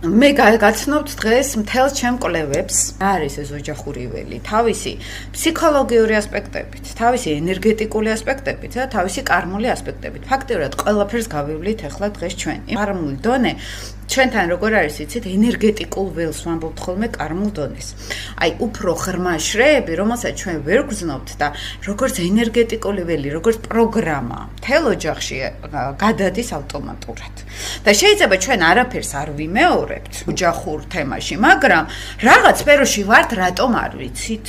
მე გაცნობთ დღეს მთელ ჩემ კვლევებს არის ეს ოჯახური ველი თავისი ფსიქოლოგიური ასპექტებით, თავისი ენერგეტიკული ასპექტებით და თავისი კარმული ასპექტებით. ფაქტიურად ყველაფერს გავივლით ახლა დღეს ჩვენ. კარმული დონე ჩვენთან როგორ არის იცით, ენერგეტიკულ ველს ვამბობთ ხოლმე კარმულ დონეს. აი უფრო ღრმა შრეები, რომელსაც ჩვენ ვერ გრძნობთ და როგორც ენერგეტიკული ველი, როგორც პროგრამა მთელ ოჯახში გადადის ავტომატურად. და შეიძლება ჩვენ არაფერს არ ვიმეორებთ ოჯახურ თემაში, მაგრამ რაღაც სფეროში ვართ, რატომ არ ვიცით?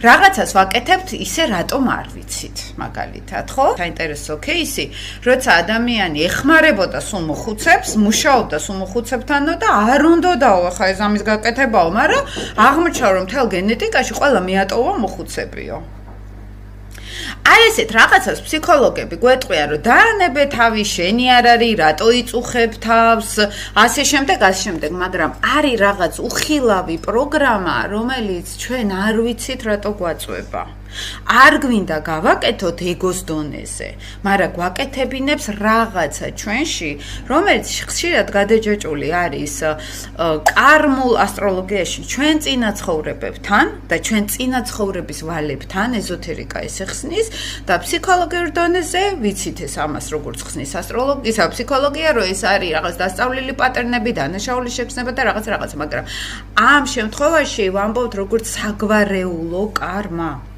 რაღაცას ვაკეთებთ ისე რატომ არ ვიცით, მაგალითად, ხო? საინტერესო кейსი, როცა ადამიანი ეხმარებოდა სულ მოხუცებს, მუშაობდა სულ მოხუცებთანო და არ უნდაო ახლა ეს ამის გაკეთებაო, მაგრამ აღმოჩნდა რომ მთელ გენეტიკაში ყველა მიატოვა მოხუცებიო. აი ესეთ რაღაცას ფსიქოლოგები გვეტყვიან, რომ დაანებე თავი, შენი არ არის, რატო იწუხებ თავს, ასე შემდეგ, მაგრამ არის რაღაც უხილავი პროგრამა, რომელიც ჩვენ არ ვიცით რატო გვაწვება. არ გვინდა გავაკეთოთ ეგოს დონეზე, მაგრამ გვაკეთებინებს რაღაცა ჩვენში, რომელიც ხშირად გადაჯაჭვული არის კარმულ ასტროლოგიაში ჩვენ წინაცხოვრებებთან და ჩვენ წინაცხოვრების ვალებთან, ეზოთერიკა ესე ხსნის და ფსიქოლოგიურ დონეზე ვიცით ეს ამას როგორც ხსნის ასტროლოგია, ფსიქოლოგია, რომ ეს არის რაღაც დასწავლილი პატერნები, დანაშაული შეგრძნება და რაღაც, მაგრამ ამ შემთხვევაში ვამბობთ როგორც საგვარეულო კარმა.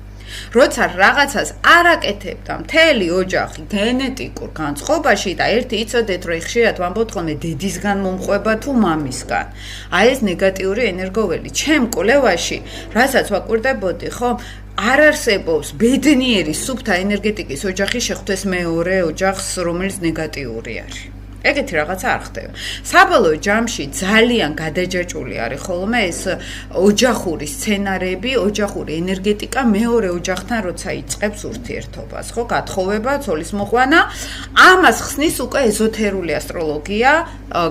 როცა რაღაცას არ აკეთებდა მთელი ოჯახი გენეტიკურ განწყობაში და ერთი იცოდეთ რომ ხშირად ვამბობთ ხოლმე დედისგან მომყვება თუ მამისგან. აი ეს ნეგატიური ენერგოველი ჩემ კვლევაში, რასაც ვაკვირდებოდი, ხო? არ არსებობს ბედნიერი სუფთა ენერგეტიკის ოჯახი შეხვდეს მეორე ოჯახს, რომელიც ნეგატიური არის. ეგეთი რაღაცა არ ხდება. საბოლოო ჯამში ძალიან გადაჯაჭვული არის ხოლმე ეს ოჯახური სცენარები, ოჯახური ენერგეტიკა მეორე ოჯახთან როცა იწყებს ურთიერთობას, ხო, გათხოვება, ცოლის მოყვანა, ამას ხსნის უკვე ეზოთერული ასტროლოგია,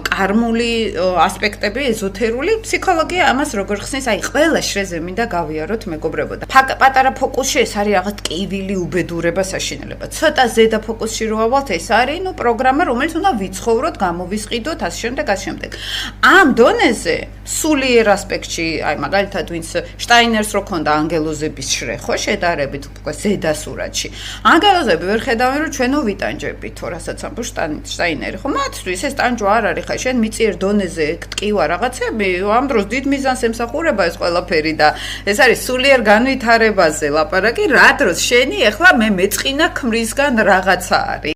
კარმული ასპექტები, ეზოთერული ფსიქოლოგია, ამას როგორ ხსნის, აი ყველა შრეზე მინდა გავიაროთ მეგობრებო. პატარა ფოკუსში ეს არის რაღაც ტკივილი უბედურება, საშინელება. ცოტა ზედა ფოკუსში რო ავალთ, ეს არის ნუ პროგრამა, რომელიც უნდა ვიცხოვროთ, გამოვისყიდოთ, ასე შემდეგ. ამ დონეზე სულიერ ასპექტში, აი მაგალითად ვინც შტაინერს რო ქონდა ანგელოზების შრე, ხო, შედარებით უკვე ზედა სურათში. ანგელოზები ვერ ხედავენ რომ ჩვენო ვიტანჯებით, თუ რასაც ამბობს შტაინერი, ხო, მათთვის ეს ტანჯვა არ არის, ხა შენ მიწიერ დონეზე ტკივა რაღაცები, ამ დროს დიდ მიზანს ემსახურება ეს ყველაფერი და ეს არის სულიერ განვითარებაზე ლაპარაკი, რა დროს შენი ახლა მე მეწყინა ქმრისგან რაღაცა არის.